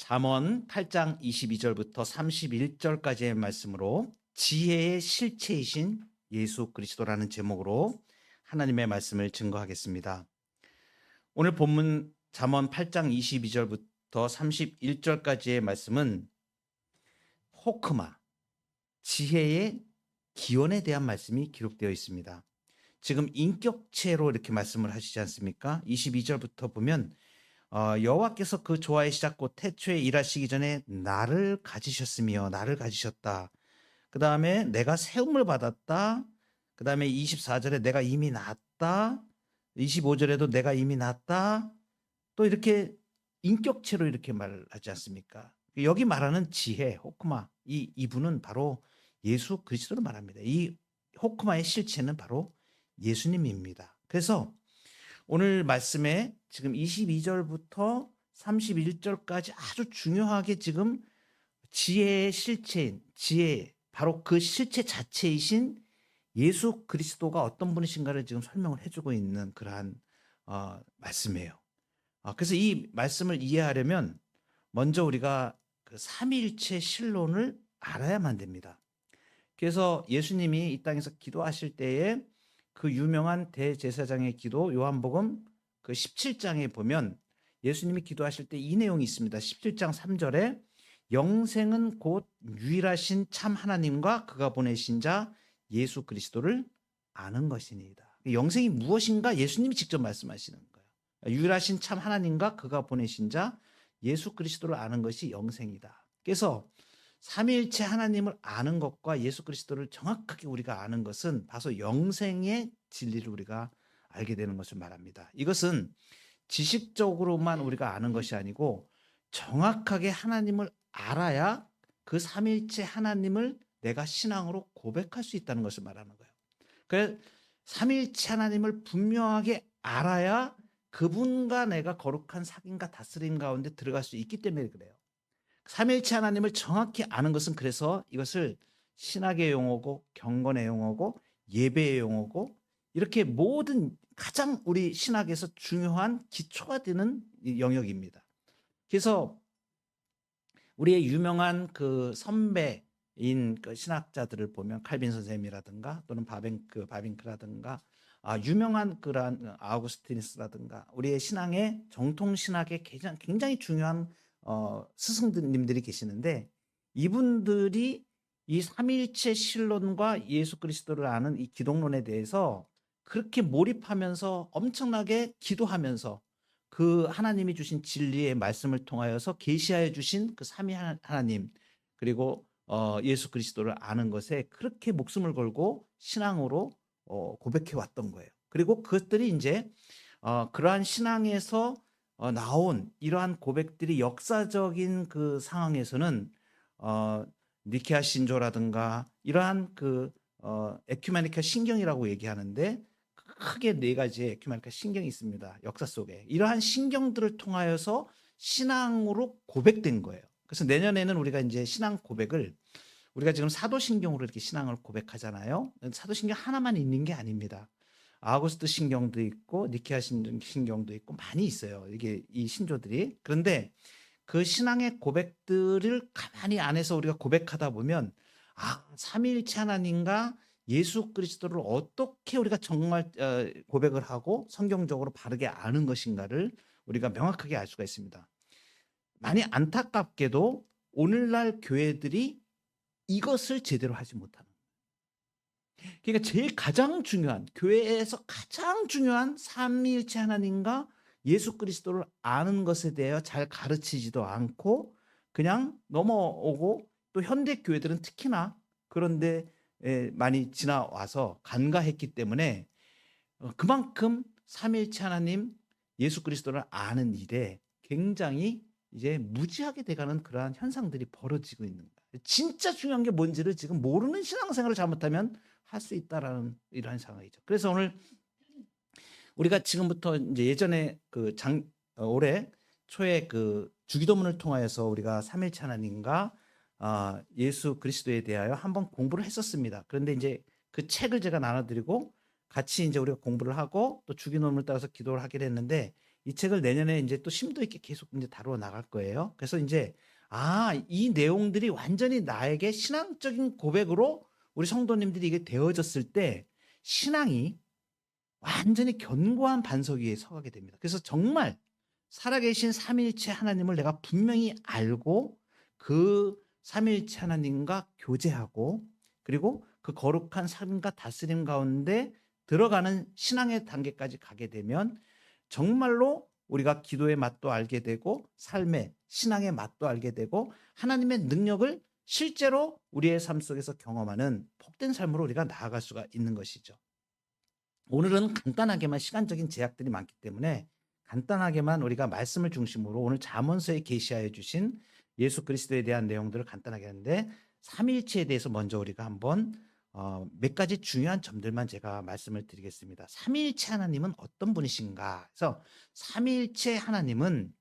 잠언 8장 22절부터 31절까지의 말씀으로 지혜의 실체이신 예수 그리스도라는 제목으로 하나님의 말씀을 증거하겠습니다. 오늘 본문 잠언 8장 22절부터 31절까지의 말씀은 호크마, 지혜의 기원에 대한 말씀이 기록되어 있습니다. 지금 인격체로 이렇게 말씀을 하시지 않습니까? 22절부터 보면 여호와께서 그 조화의 시작 곧 태초에 일하시기 전에 나를 가지셨으며 나를 가지셨다. 그 다음에 내가 세움을 받았다. 그 다음에 24절에 내가 이미 낳았다. 25절에도 내가 이미 낳았다. 또 이렇게 인격체로 이렇게 말하지 않습니까? 여기 말하는 지혜, 호크마, 이분은 바로 예수 그리스도를 말합니다. 이 호크마의 실체는 바로 예수님입니다. 그래서 오늘 말씀에 지금 22절부터 31절까지 아주 중요하게 지금 지혜의 실체인 지혜, 바로 그 실체 자체이신 예수 그리스도가 어떤 분이신가를 지금 설명을 해주고 있는 그러한 말씀이에요. 그래서 이 말씀을 이해하려면 먼저 우리가 그 삼위일체 신론을 알아야만 됩니다. 그래서 예수님이 이 땅에서 기도하실 때에 그 유명한 대제사장의 기도 요한복음 그 17장에 보면 예수님이 기도하실 때 이 내용이 있습니다. 17장 3절에 영생은 곧 유일하신 참 하나님과 그가 보내신 자 예수 그리스도를 아는 것이니이다. 영생이 무엇인가 예수님이 직접 말씀하시는 거예요. 유일하신 참 하나님과 그가 보내신 자 예수 그리스도를 아는 것이 영생이다. 그래서 삼위일체 하나님을 아는 것과 예수 그리스도를 정확하게 우리가 아는 것은 바로 영생의 진리를 우리가 알게 되는 것을 말합니다. 이것은 지식적으로만 우리가 아는 것이 아니고 정확하게 하나님을 알아야 그 삼위일체 하나님을 내가 신앙으로 고백할 수 있다는 것을 말하는 거예요. 그래서 삼위일체 하나님을 분명하게 알아야 그분과 내가 거룩한 사귐과 다스림 가운데 들어갈 수 있기 때문에 그래요. 삼위일체 하나님을 정확히 아는 것은 그래서 이것을 신학의 용어고 경건의 용어고 예배의 용어고 이렇게 모든 가장 우리 신학에서 중요한 기초가 되는 영역입니다. 그래서 우리의 유명한 그 선배인 그 신학자들을 보면 칼빈 선생님이라든가 또는 바빙크라든가 유명한 그런 아우구스티누스라든가 우리의 신앙의 정통 신학의 굉장히 중요한 스승님들이 계시는데 이분들이 이 삼위일체 신론과 예수 그리스도를 아는 이 기독론에 대해서 그렇게 몰입하면서 엄청나게 기도하면서 그 하나님이 주신 진리의 말씀을 통하여서 계시하여 주신 그 삼위 하나님 그리고 예수 그리스도를 아는 것에 그렇게 목숨을 걸고 신앙으로 고백해 왔던 거예요. 그리고 그것들이 이제 그러한 신앙에서 나온 이러한 고백들이 역사적인 그 상황에서는 니케아 신조라든가 이러한 그 에큐메니칼 신경이라고 얘기하는데 크게 네 가지의 에큐메니칼 신경이 있습니다. 역사 속에 이러한 신경들을 통하여서 신앙으로 고백된 거예요. 그래서 내년에는 우리가 이제 신앙 고백을 우리가 지금 사도신경으로 이렇게 신앙을 고백하잖아요. 사도신경 하나만 있는 게 아닙니다. 아우구스트 신경도 있고 니케아 신경도 있고 많이 있어요. 이게 이 신조들이. 그런데 그 신앙의 고백들을 가만히 안에서 우리가 고백하다 보면 삼위일체 하나님과 예수 그리스도를 어떻게 우리가 정말 고백을 하고 성경적으로 바르게 아는 것인가를 우리가 명확하게 알 수가 있습니다. 많이 안타깝게도 오늘날 교회들이 이것을 제대로 하지 못하는 그러니까 제일 가장 중요한 교회에서 가장 중요한 삼위일체 하나님과 예수 그리스도를 아는 것에 대하여 잘 가르치지도 않고 그냥 넘어오고 또 현대 교회들은 특히나 그런데 많이 지나와서 간과했기 때문에 그만큼 삼위일체 하나님 예수 그리스도를 아는 일에 굉장히 이제 무지하게 돼가는 그러한 현상들이 벌어지고 있는 거예요. 진짜 중요한 게 뭔지를 지금 모르는 신앙생활을 잘못하면 할 수 있다라는 이러한 상황이죠. 그래서 오늘 우리가 지금부터 이제 예전에 올해 초에 그 주기도문을 통하여서 우리가 삼위일체 하나님과 예수 그리스도에 대하여 한번 공부를 했었습니다. 그런데 이제 그 책을 제가 나눠드리고 같이 이제 우리가 공부를 하고 또 주기도문을 따라서 기도를 하기로 했는데 이 책을 내년에 이제 또 심도 있게 계속 이제 다루어 나갈 거예요. 그래서 이제 이 내용들이 완전히 나에게 신앙적인 고백으로 우리 성도님들이 이게 되어졌을 때 신앙이 완전히 견고한 반석 위에 서가게 됩니다. 그래서 정말 살아계신 삼위일체 하나님을 내가 분명히 알고 그 삼위일체 하나님과 교제하고 그리고 그 거룩한 삶과 다스림 가운데 들어가는 신앙의 단계까지 가게 되면 정말로 우리가 기도의 맛도 알게 되고 삶의 신앙의 맛도 알게 되고 하나님의 능력을 실제로 우리의 삶 속에서 경험하는 복된 삶으로 우리가 나아갈 수가 있는 것이죠. 오늘은 간단하게만 시간적인 제약들이 많기 때문에 간단하게만 우리가 말씀을 중심으로 오늘 잠언서에 계시하여 주신 예수 그리스도에 대한 내용들을 간단하게 하는데 삼위일체에 대해서 먼저 우리가 한번 몇 가지 중요한 점들만 제가 말씀을 드리겠습니다. 삼위일체 하나님은 어떤 분이신가? 그래서 삼위일체 하나님은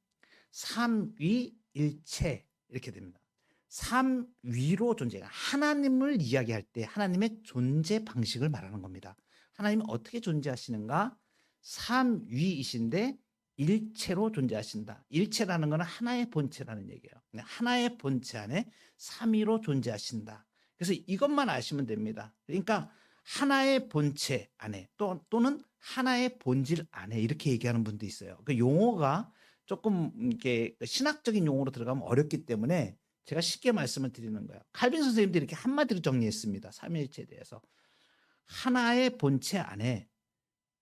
삼위일체 이렇게 됩니다. 삼위로 존재해요. 하나님을 이야기할 때 하나님의 존재 방식을 말하는 겁니다. 하나님은 어떻게 존재하시는가? 삼위이신데 일체로 존재하신다. 일체라는 것은 하나의 본체라는 얘기예요. 하나의 본체 안에 삼위로 존재하신다. 그래서 이것만 아시면 됩니다. 그러니까 하나의 본체 안에 또는 하나의 본질 안에 이렇게 얘기하는 분도 있어요. 그 용어가 조금 이렇게 신학적인 용어로 들어가면 어렵기 때문에 제가 쉽게 말씀을 드리는 거예요. 칼빈 선생님들이 이렇게 한마디로 정리했습니다. 삼위일체에 대해서. 하나의 본체 안에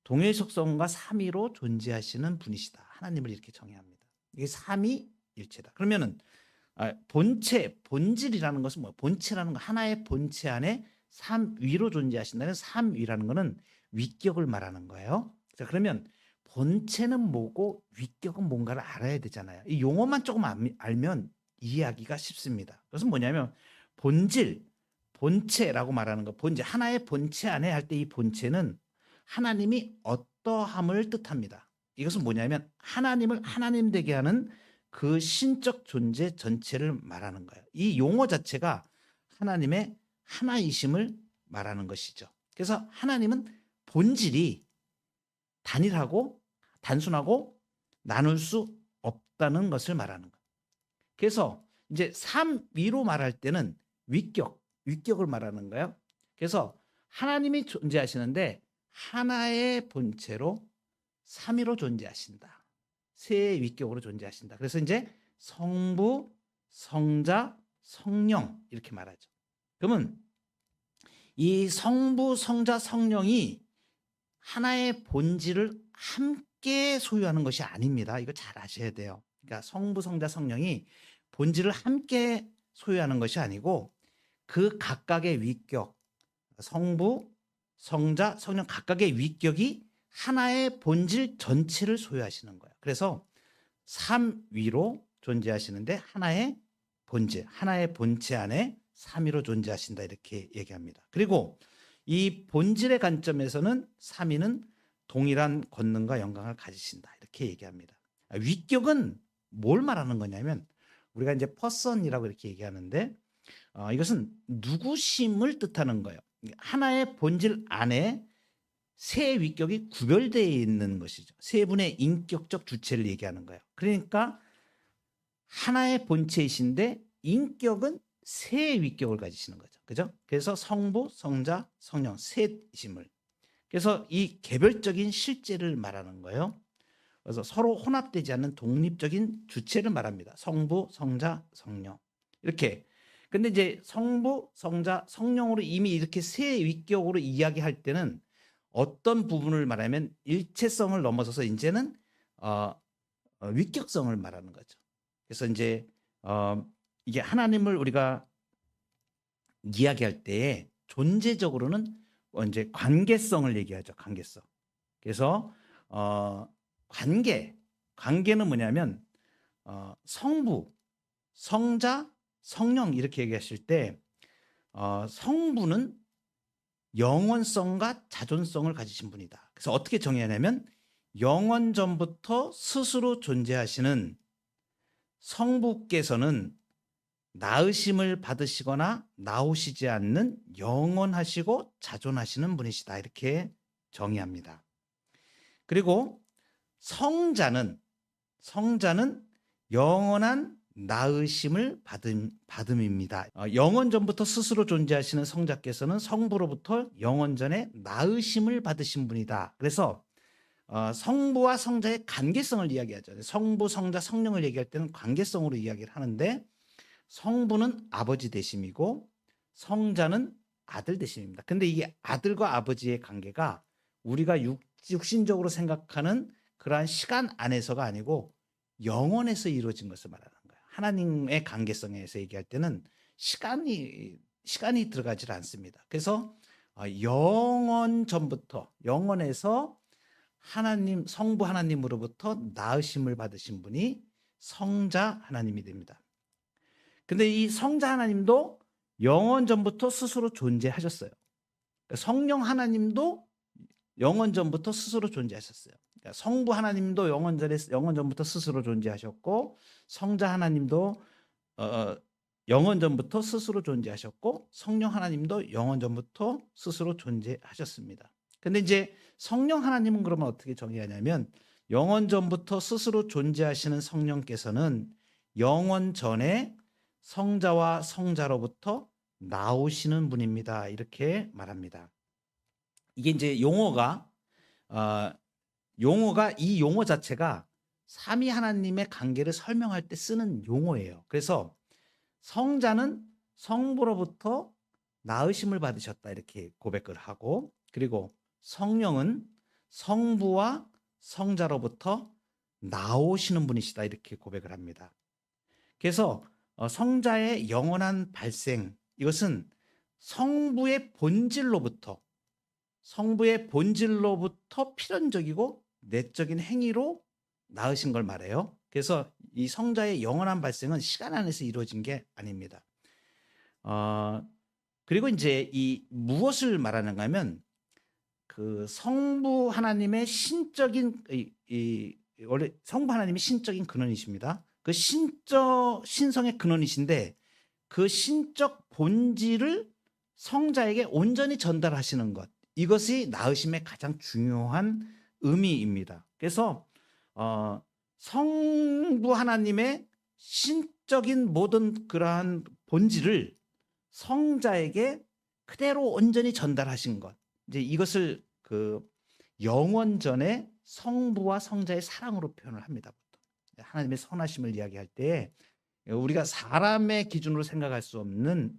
동일 속성과 삼위로 존재하시는 분이시다. 하나님을 이렇게 정의합니다. 이게 삼위일체다. 그러면은 본체, 본질이라는 것은 뭐예요? 본체라는 거 하나의 본체 안에 삼위로 존재하신다는 삼위라는 것은 위격을 말하는 거예요. 자, 그러면 본체는 뭐고 위격은 뭔가를 알아야 되잖아요. 이 용어만 조금 알면 이해하기가 쉽습니다. 그것은 뭐냐면 본질, 본체라고 말하는 거. 본체, 하나의 본체 안에 할 때 이 본체는 하나님이 어떠함을 뜻합니다. 이것은 뭐냐면 하나님을 하나님 되게 하는 그 신적 존재 전체를 말하는 거예요. 이 용어 자체가 하나님의 하나이심을 말하는 것이죠. 그래서 하나님은 본질이 단일하고 단순하고 나눌 수 없다는 것을 말하는 거예요. 그래서 이제 삼위로 말할 때는 위격을 말하는 거예요. 그래서 하나님이 존재하시는데 하나의 본체로 삼위로 존재하신다. 세 위격으로 존재하신다. 그래서 이제 성부, 성자, 성령 이렇게 말하죠. 그러면 이 성부, 성자, 성령이 하나의 본질을 함께 소유하는 것이 아닙니다. 이거 잘 아셔야 돼요. 그러니까 성부, 성자, 성령이 본질을 함께 소유하는 것이 아니고 그 각각의 위격, 성부, 성자, 성령 각각의 위격이 하나의 본질 전체를 소유하시는 거예요. 그래서 삼위로 존재하시는데 하나의 본질, 하나의 본체 안에 삼위로 존재하신다 이렇게 얘기합니다. 그리고 이 본질의 관점에서는 삼위는 동일한 권능과 영광을 가지신다 이렇게 얘기합니다. 위격은 뭘 말하는 거냐면 우리가 이제 퍼슨이라고 이렇게 얘기하는데 이것은 누구심을 뜻하는 거예요. 하나의 본질 안에 세 위격이 구별되어 있는 것이죠. 세 분의 인격적 주체를 얘기하는 거예요. 그러니까 하나의 본체이신데 인격은 세 위격을 가지시는 거죠. 그죠? 그래서 성부, 성자, 성령 셋이심을. 그래서 이 개별적인 실제를 말하는 거예요. 그래서 서로 혼합되지 않는 독립적인 주체를 말합니다. 성부, 성자, 성령. 이렇게. 근데 이제 성부, 성자, 성령으로 이미 이렇게 세 위격으로 이야기할 때는 어떤 부분을 말하면 일체성을 넘어서서 이제는 위격성을 말하는 거죠. 그래서 이제 이게 하나님을 우리가 이야기할 때에 존재적으로는 이제 관계성을 얘기하죠. 관계성. 그래서 관계는 뭐냐면 성부, 성자, 성령 이렇게 얘기하실 때 성부는 영원성과 자존성을 가지신 분이다. 그래서 어떻게 정의하냐면 영원 전부터 스스로 존재하시는 성부께서는 낳으심을 받으시거나 나오시지 않는 영원하시고 자존하시는 분이시다. 이렇게 정의합니다. 그리고 성자는 영원한 낳으심을 받음입니다. 영원 전부터 스스로 존재하시는 성자께서는 성부로부터 영원 전에 낳으심을 받으신 분이다. 그래서 성부와 성자의 관계성을 이야기하죠. 성부, 성자, 성령을 얘기할 때는 관계성으로 이야기를 하는데 성부는 아버지 되심이고 성자는 아들 되심입니다. 근데 이게 아들과 아버지의 관계가 우리가 육신적으로 생각하는 그러한 시간 안에서가 아니고 영원에서 이루어진 것을 말하는 거예요. 하나님의 관계성에서 얘기할 때는 시간이 들어가질 않습니다. 그래서 영원 전부터 영원에서 하나님 성부 하나님으로부터 낳으심을 받으신 분이 성자 하나님이 됩니다. 근데 이 성자 하나님도 영원 전부터 스스로 존재하셨어요. 성령 하나님도 영원 전부터 스스로 존재하셨어요. 그러니까 성부 하나님도 영원 전부터 스스로 존재하셨고 성자 하나님도 영원 전부터 스스로 존재하셨고 성령 하나님도 영원 전부터 스스로 존재하셨습니다. 근데 이제 성령 하나님은 그러면 어떻게 정의하냐면 영원 전부터 스스로 존재하시는 성령께서는 영원 전에 성자와 성자로부터 나오시는 분입니다. 이렇게 말합니다. 이게 이제 용어가 이 용어 자체가 삼위 하나님의 관계를 설명할 때 쓰는 용어예요. 그래서 성자는 성부로부터 낳으심을 받으셨다 이렇게 고백을 하고, 그리고 성령은 성부와 성자로부터 나오시는 분이시다 이렇게 고백을 합니다. 그래서 성자의 영원한 발생, 이것은 성부의 본질로부터 필연적이고 내적인 행위로 낳으신 걸 말해요. 그래서 이 성자의 영원한 발생은 시간 안에서 이루어진 게 아닙니다. 그리고 이제 이 무엇을 말하는가 하면 그 성부 하나님의 원래 성부 하나님이 신적인 근원이십니다. 그 신성의 근원이신데 그 신적 본질을 성자에게 온전히 전달하시는 것, 이것이 낳으심의 가장 중요한 의미입니다. 그래서 성부 하나님의 신적인 모든 그러한 본질을 성자에게 그대로 온전히 전달하신 것, 이제 이것을 그 영원 전에 성부와 성자의 사랑으로 표현을 합니다. 하나님의 선하심을 이야기할 때 우리가 사람의 기준으로 생각할 수 없는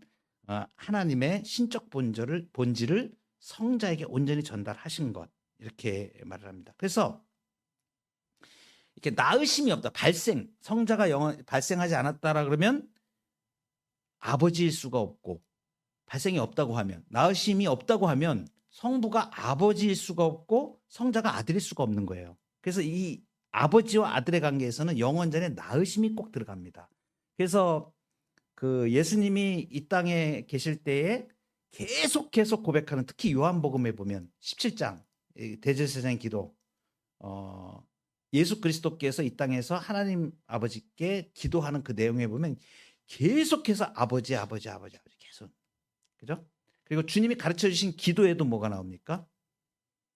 하나님의 신적 본질을 성자에게 온전히 전달하신 것, 이렇게 말을 합니다. 그래서 이렇게 낳으심이 없다, 성자가 발생하지 않았다라 그러면 아버지일 수가 없고, 발생이 없다고 하면, 낳으심이 없다고 하면 성부가 아버지일 수가 없고 성자가 아들일 수가 없는 거예요. 그래서 이 아버지와 아들의 관계에서는 영원전에 낳으심이 꼭 들어갑니다. 그래서 그 예수님이 이 땅에 계실 때에 계속 고백하는, 특히 요한복음에 보면 17장 대제사장의 기도, 예수 그리스도께서 이 땅에서 하나님 아버지께 기도하는 그 내용에 보면 계속해서 아버지 계속, 그죠? 그리고 주님이 가르쳐 주신 기도에도 뭐가 나옵니까?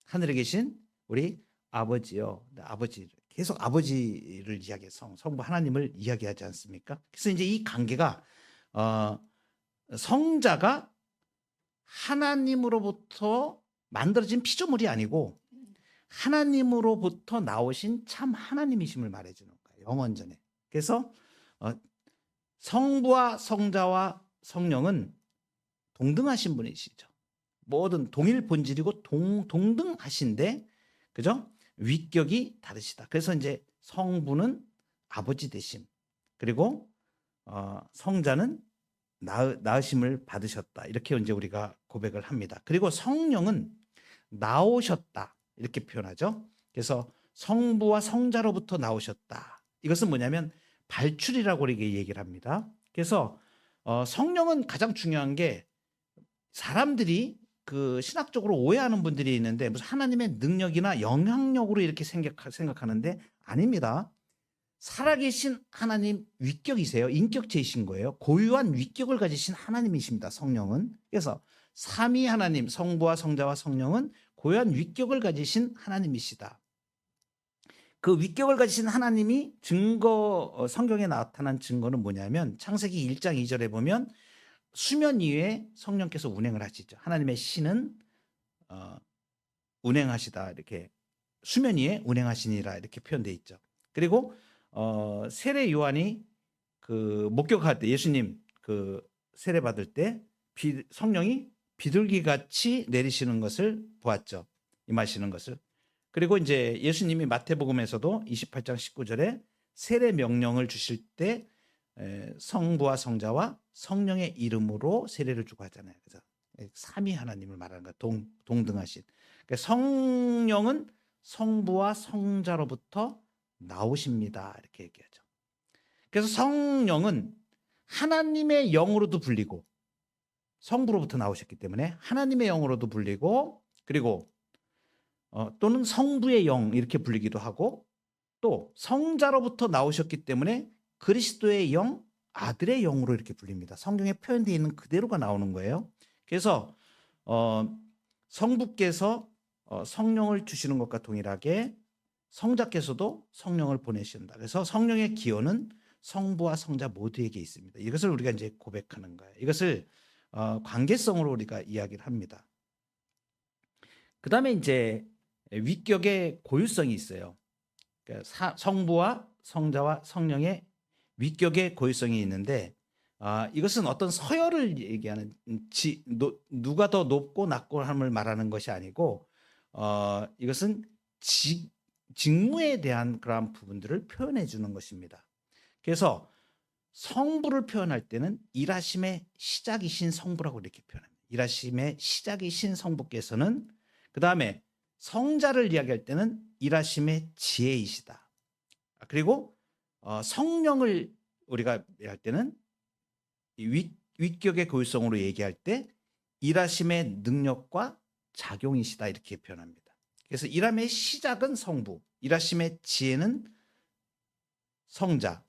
하늘에 계신 우리 아버지요, 아버지, 계속 아버지를 이야기해서 성부 하나님을 이야기하지 않습니까? 그래서 이제 이 관계가 성자가 하나님으로부터 만들어진 피조물이 아니고 하나님으로부터 나오신 참 하나님이심을 말해주는 거예요, 영원전에. 그래서 성부와 성자와 성령은 동등하신 분이시죠. 모든 동일 본질이고 동등하신데, 그죠? 위격이 다르시다. 그래서 이제 성부는 아버지 되심, 그리고 성자는 낳으심을 받으셨다, 이렇게 이제 우리가 고백을 합니다. 그리고 성령은 나오셨다 이렇게 표현하죠. 그래서 성부와 성자로부터 나오셨다. 이것은 뭐냐면 발출이라고 이렇게 얘기를 합니다. 그래서 성령은 가장 중요한 게, 사람들이 그 신학적으로 오해하는 분들이 있는데 무슨 하나님의 능력이나 영향력으로 이렇게 생각하는데 아닙니다. 살아계신 하나님 위격이세요. 인격체이신 거예요. 고유한 위격을 가지신 하나님이십니다, 성령은. 그래서 삼위 하나님, 성부와 성자와 성령은 고유한 위격을 가지신 하나님이시다. 그 위격을 가지신 하나님이 성경에 나타난 증거는 뭐냐면 창세기 1장 2절에 보면 수면 위에 성령께서 운행을 하시죠. 하나님의 신은 운행하시다, 이렇게 수면 위에 운행하시니라 이렇게 표현되어 있죠. 그리고 세례 요한이 그 목격할 때, 예수님 그 세례 받을 때 성령이 비둘기 같이 내리시는 것을 보았죠. 임하시는 것을. 그리고 이제 예수님이 마태복음에서도 28장 19절에 세례 명령을 주실 때 성부와 성자와 성령의 이름으로 세례를 주고 하잖아요. 그래서 삼위 하나님을 말하는 거예요. 동등하신. 그러니까 성령은 성부와 성자로부터 나오십니다, 이렇게 얘기하죠. 그래서 성령은 하나님의 영으로도 불리고, 성부로부터 나오셨기 때문에 하나님의 영으로도 불리고, 그리고 또는 성부의 영 이렇게 불리기도 하고, 또 성자로부터 나오셨기 때문에 그리스도의 영, 아들의 영으로 이렇게 불립니다. 성경에 표현되어 있는 그대로가 나오는 거예요. 그래서 성부께서 성령을 주시는 것과 동일하게 성자께서도 성령을 보내신다. 그래서 성령의 기여는 성부와 성자 모두에게 있습니다. 이것을 우리가 이제 고백하는 거예요. 이것을 관계성으로 우리가 이야기를 합니다. 그 다음에 이제 위격의 고유성이 있어요. 그러니까 성부와 성자와 성령의 위격의 고유성이 있는데, 이것은 어떤 서열을 얘기하는, 누가 더 높고 낮고 함을 말하는 것이 아니고, 이것은 직무에 대한 그러한 부분들을 표현해 주는 것입니다. 그래서 성부를 표현할 때는 일하심의 시작이신 성부라고 이렇게 표현합니다. 일하심의 시작이신 성부께서는, 그 다음에 성자를 이야기할 때는 일하심의 지혜이시다. 그리고 성령을 우리가 할 때는 위격의 고유성으로 얘기할 때 일하심의 능력과 작용이시다, 이렇게 표현합니다. 그래서 일함의 시작은 성부, 일하심의 지혜는 성자,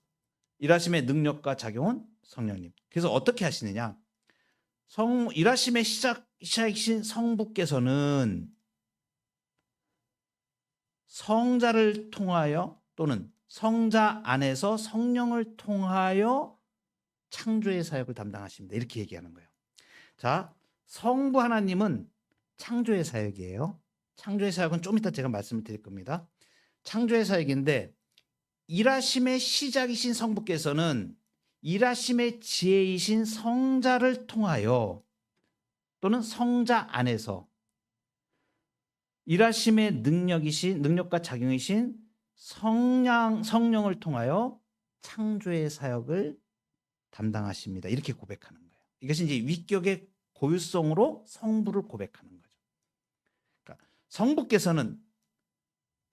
일하심의 능력과 작용은 성령님. 그래서 어떻게 하시느냐? 일하심의 시작이신 성부께서는 성자를 통하여 또는 성자 안에서 성령을 통하여 창조의 사역을 담당하십니다. 이렇게 얘기하는 거예요. 자, 성부 하나님은 창조의 사역이에요. 창조의 사역은 좀 이따 제가 말씀을 드릴 겁니다. 창조의 사역인데, 일하심의 시작이신 성부께서는 일하심의 지혜이신 성자를 통하여 또는 성자 안에서 일하심의 능력과 작용이신 성령을 통하여 창조의 사역을 담당하십니다. 이렇게 고백하는 거예요. 이것이 이제 위격의 고유성으로 성부를 고백하는 거죠. 그러니까 성부께서는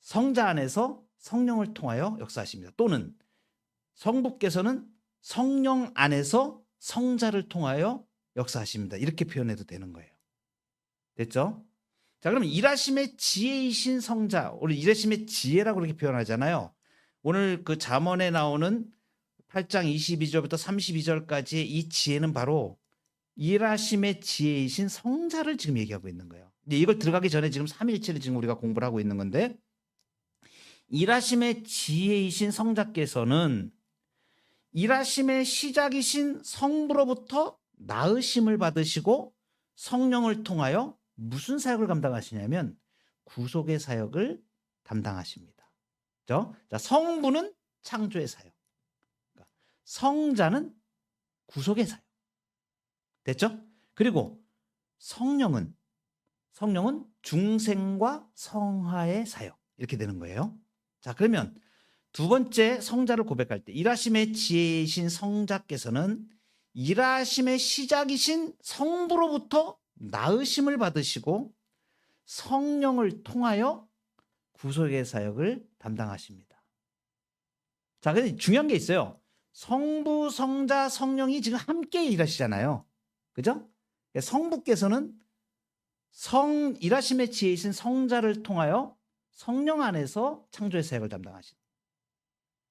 성자 안에서 성령을 통하여 역사하십니다. 또는 성부께서는 성령 안에서 성자를 통하여 역사하십니다. 이렇게 표현해도 되는 거예요. 됐죠? 자, 그럼 일하심의 지혜이신 성자, 우리 일하심의 지혜라고 그렇게 표현하잖아요. 오늘 그 잠언에 나오는 8장 22절부터 32절까지의 이 지혜는 바로 일하심의 지혜이신 성자를 지금 얘기하고 있는 거예요. 근데 이걸 들어가기 전에 지금 삼위일체를 지금 우리가 공부를 하고 있는 건데, 일하심의 지혜이신 성자께서는 일하심의 시작이신 성부로부터 나으심을 받으시고 성령을 통하여 무슨 사역을 감당하시냐면 구속의 사역을 담당하십니다. 그렇죠? 자, 성부는 창조의 사역, 성자는 구속의 사역. 됐죠? 그리고 성령은 중생과 성화의 사역. 이렇게 되는 거예요. 자, 그러면 두 번째 성자를 고백할 때 일하심의 지혜이신 성자께서는 일하심의 시작이신 성부로부터 나으심을 받으시고 성령을 통하여 구속의 사역을 담당하십니다. 자, 근데 중요한 게 있어요. 성부, 성자, 성령이 지금 함께 일하시잖아요. 그죠? 성부께서는 일하심의 지혜이신 성자를 통하여 성령 안에서 창조의 사역을 담당하시다.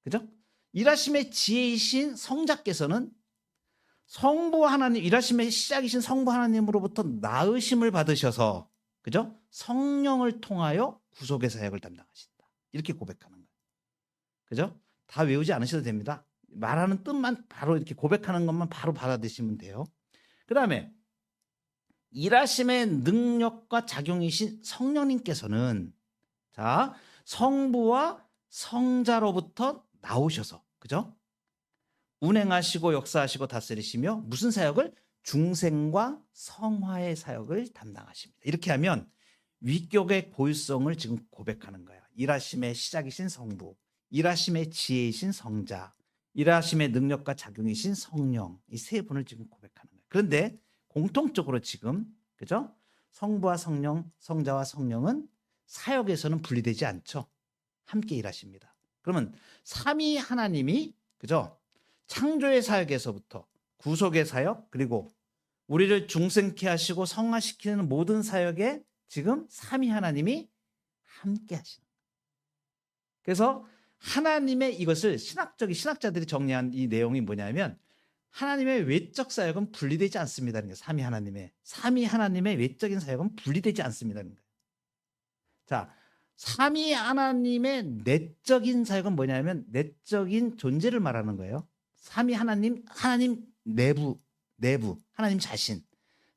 그죠? 일하심의 지혜이신 성자께서는 성부 하나님, 일하심의 시작이신 성부 하나님으로부터 나으심을 받으셔서, 그죠? 성령을 통하여 구속의 사역을 담당하신다. 이렇게 고백하는 거예요. 그죠? 다 외우지 않으셔도 됩니다. 말하는 뜻만 바로 이렇게 고백하는 것만 바로 받아들이시면 돼요. 그 다음에 일하심의 능력과 작용이신 성령님께서는 자, 성부와 성자로부터 나오셔서 그죠? 운행하시고 역사하시고 다스리시며 무슨 사역을? 중생과 성화의 사역을 담당하십니다. 이렇게 하면 위격의 고유성을 지금 고백하는 거야. 일하심의 시작이신 성부, 일하심의 지혜이신 성자, 일하심의 능력과 작용이신 성령, 이 세 분을 지금 고백하는 거예요. 그런데 공통적으로 지금 그죠? 성부와 성령, 성자와 성령은 사역에서는 분리되지 않죠. 함께 일하십니다. 그러면 삼위 하나님이 그죠? 창조의 사역에서부터 구속의 사역, 그리고 우리를 중생케 하시고 성화시키는 모든 사역에 지금 삼위 하나님이 함께 하시는 거예요. 그래서 하나님의 이것을 신학자들이 정리한 이 내용이 뭐냐면 하나님의 외적 사역은 분리되지 않습니다는 거예요. 삼위 하나님의 외적인 사역은 분리되지 않습니다는 거예요. 자, 삼위 하나님의 내적인 사역은 뭐냐면 내적인 존재를 말하는 거예요. 삼위 하나님 내부, 하나님 자신.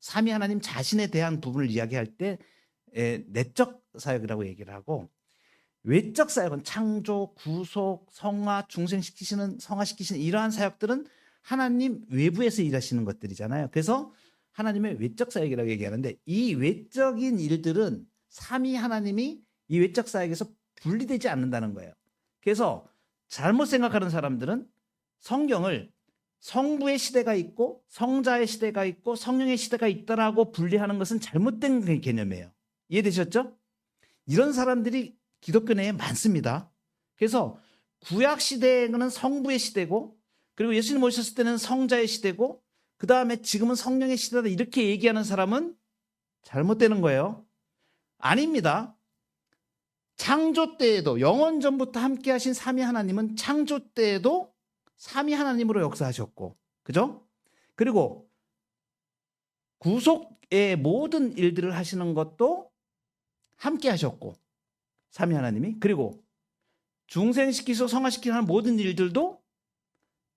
삼위 하나님 자신에 대한 부분을 이야기할 때 내적 사역이라고 얘기를 하고, 외적 사역은 창조, 구속, 성화시키시는 이러한 사역들은 하나님 외부에서 일하시는 것들이잖아요. 그래서 하나님의 외적 사역이라고 얘기하는데, 이 외적인 일들은 삼위 하나님이 이 외적 사역에서 분리되지 않는다는 거예요. 그래서 잘못 생각하는 사람들은 성경을 성부의 시대가 있고 성자의 시대가 있고 성령의 시대가 있다라고 분리하는 것은 잘못된 개념이에요. 이해되셨죠? 이런 사람들이 기독교 내에 많습니다. 그래서 구약 시대에는 성부의 시대고, 그리고 예수님 오셨을 때는 성자의 시대고, 그 다음에 지금은 성령의 시대다 이렇게 얘기하는 사람은 잘못되는 거예요. 아닙니다. 창조 때에도 영원 전부터 함께 하신 삼위 하나님은 창조 때에도 삼위 하나님으로 역사하셨고, 그죠? 그리고 구속의 모든 일들을 하시는 것도 함께 하셨고, 삼위 하나님이. 그리고 중생시키고 성화시키는 모든 일들도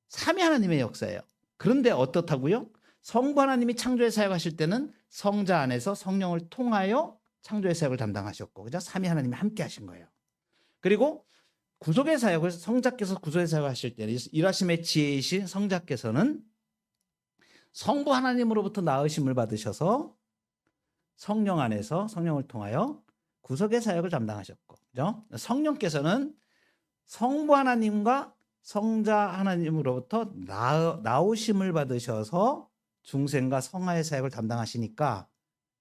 삼위 하나님의 역사예요. 그런데 어떻다고요? 성부 하나님이 창조의 사역하실 때는 성자 안에서 성령을 통하여 창조의 사역을 담당하셨고, 그죠? 삼위 하나님이 함께 하신 거예요. 그리고 구속의 사역을 성자께서 구속의 사역을 하실 때 일하심의 지혜이신 성자께서는 성부 하나님으로부터 나으심을 받으셔서 성령 안에서 성령을 통하여 구속의 사역을 담당하셨고, 그죠? 성령께서는 성부 하나님과 성자 하나님으로부터 나오심을 받으셔서 중생과 성화의 사역을 담당하시니까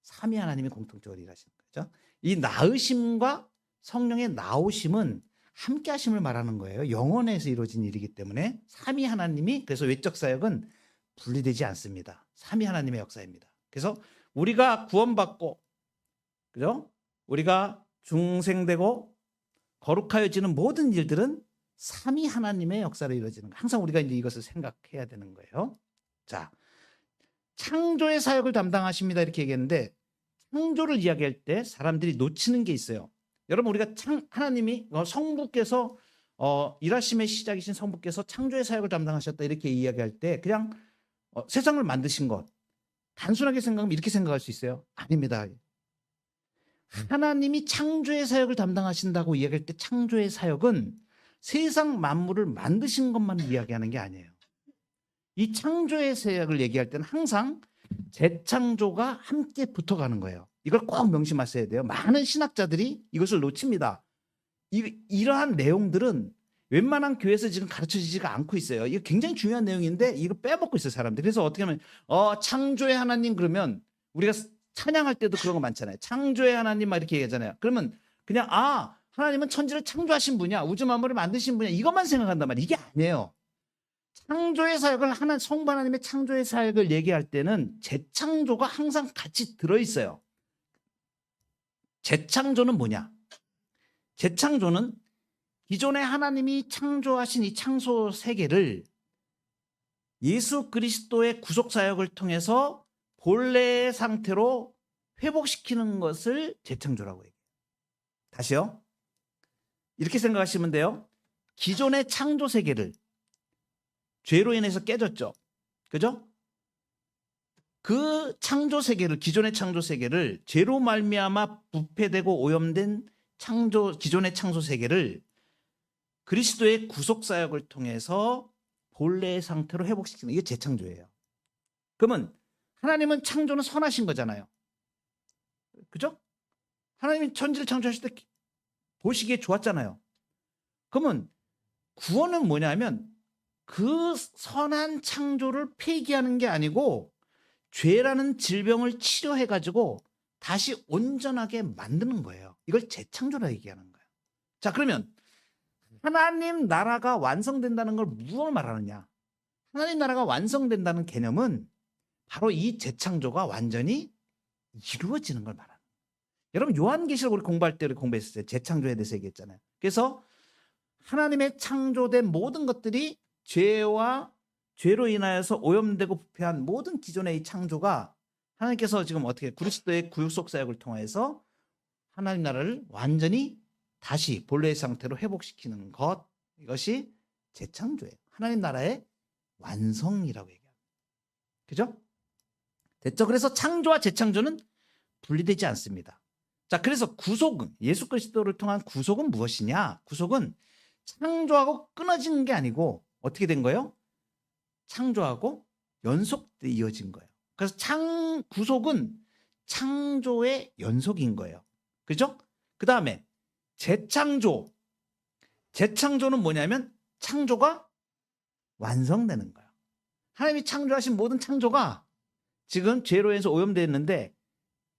삼위 하나님이 공통적으로 일하시는 거죠. 이 나으심과 성령의 나오심은 함께 하심을 말하는 거예요. 영원에서 이루어진 일이기 때문에 삼위 하나님이, 그래서 외적 사역은 분리되지 않습니다. 삼위 하나님의 역사입니다. 그래서 우리가 구원받고, 그죠? 우리가 중생되고 거룩하여지는 모든 일들은 삼위 하나님의 역사로 이루어지는 거예요. 항상 우리가 이제 이것을 생각해야 되는 거예요. 자, 창조의 사역을 담당하십니다 이렇게 얘기했는데, 창조를 이야기할 때 사람들이 놓치는 게 있어요. 여러분, 우리가 하나님이 성부께서 일하심의 시작이신 성부께서 창조의 사역을 담당하셨다 이렇게 이야기할 때 그냥 세상을 만드신 것, 단순하게 생각하면 이렇게 생각할 수 있어요. 아닙니다. 하나님이 창조의 사역을 담당하신다고 이야기할 때 창조의 사역은 세상 만물을 만드신 것만 이야기하는 게 아니에요. 이 창조의 사역을 얘기할 때는 항상 재창조가 함께 붙어가는 거예요. 이걸 꼭 명심하셔야 돼요. 많은 신학자들이 이것을 놓칩니다. 이러한 내용들은 웬만한 교회에서 지금 가르쳐지지가 않고 있어요. 이거 굉장히 중요한 내용인데 이거 빼먹고 있어요, 사람들이. 그래서 어떻게 하면 창조의 하나님 그러면 우리가 찬양할 때도 그런 거 많잖아요. 창조의 하나님 막 이렇게 얘기하잖아요. 그러면 그냥 하나님은 천지를 창조하신 분이야, 우주 만물을 만드신 분이야, 이것만 생각한단 말이에요. 이게 아니에요. 창조의 사역을 성부 하나님의 창조의 사역을 얘기할 때는 재창조가 항상 같이 들어있어요. 재창조는 뭐냐? 재창조는 기존에 하나님이 창조하신 이 창조 세계를 예수 그리스도의 구속 사역을 통해서 본래의 상태로 회복시키는 것을 재창조라고 얘기해요. 다시요. 이렇게 생각하시면 돼요. 기존의 창조 세계를 죄로 인해서 깨졌죠. 그죠? 그 창조 세계를, 기존의 창조 세계를 죄로 말미암아 부패되고 오염된 기존의 창조 세계를 그리스도의 구속 사역을 통해서 본래의 상태로 회복시키는, 이게 재창조예요. 그러면 하나님은 창조는 선하신 거잖아요. 그죠? 하나님이 천지를 창조하실 때 보시기에 좋았잖아요. 그러면 구원은 뭐냐면 그 선한 창조를 폐기하는 게 아니고 죄라는 질병을 치료해가지고 다시 온전하게 만드는 거예요. 이걸 재창조라 얘기하는 거예요. 자, 그러면 하나님 나라가 완성된다는 걸 무엇을 말하느냐? 하나님 나라가 완성된다는 개념은 바로 이 재창조가 완전히 이루어지는 걸 말하는 거예요. 여러분 요한계시록 우리 공부할 때 공부했을 때 재창조에 대해서 얘기했잖아요. 그래서 하나님의 창조된 모든 것들이 죄로 인하여서 오염되고 부패한 모든 기존의 이 창조가 하나님께서 지금 어떻게 그리스도의 구속 사역을 통해서 하나님 나라를 완전히 다시 본래의 상태로 회복시키는 것, 이것이 재창조예요. 하나님 나라의 완성이라고 얘기합니다. 그죠? 됐죠? 그래서 창조와 재창조는 분리되지 않습니다. 자, 그래서 구속은, 예수 그리스도를 통한 구속은 무엇이냐? 구속은 창조하고 끊어진 게 아니고 어떻게 된 거예요? 창조하고 연속돼 이어진 거예요. 그래서 구속은 창조의 연속인 거예요. 그죠? 그 다음에 재창조는 뭐냐면 창조가 완성되는 거예요. 하나님이 창조하신 모든 창조가 지금 죄로 인해서 오염되었는데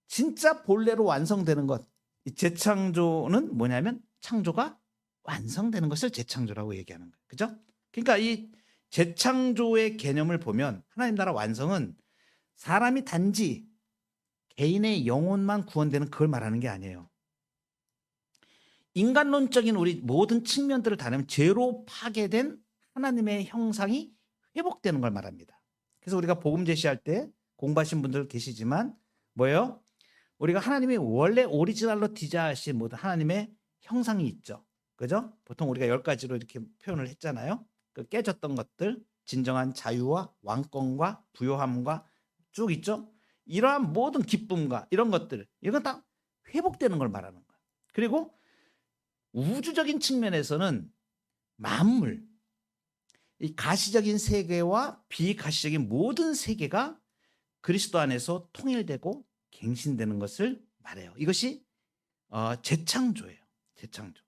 진짜 본래로 완성되는 것, 이 재창조는 뭐냐면 창조가 완성되는 것을 재창조라고 얘기하는 거예요. 그죠? 그러니까 이 재창조의 개념을 보면 하나님 나라 완성은 사람이 단지 개인의 영혼만 구원되는 그걸 말하는 게 아니에요. 인간론적인 우리 모든 측면들을 다 내면 죄로 파괴된 하나님의 형상이 회복되는 걸 말합니다. 그래서 우리가 복음 제시할 때 공부하신 분들 계시지만 뭐예요? 우리가 하나님이 원래 오리지널로 디자인하신 모든 하나님의 형상이 있죠. 그죠? 보통 우리가 10가지로 이렇게 표현을 했잖아요. 그 깨졌던 것들, 진정한 자유와 왕권과 부요함과 쭉 있죠. 이러한 모든 기쁨과 이런 것들, 이건 다 회복되는 걸 말하는 거예요. 그리고 우주적인 측면에서는 만물, 이 가시적인 세계와 비가시적인 모든 세계가 그리스도 안에서 통일되고 갱신되는 것을 말해요. 이것이 재창조예요. 재창조.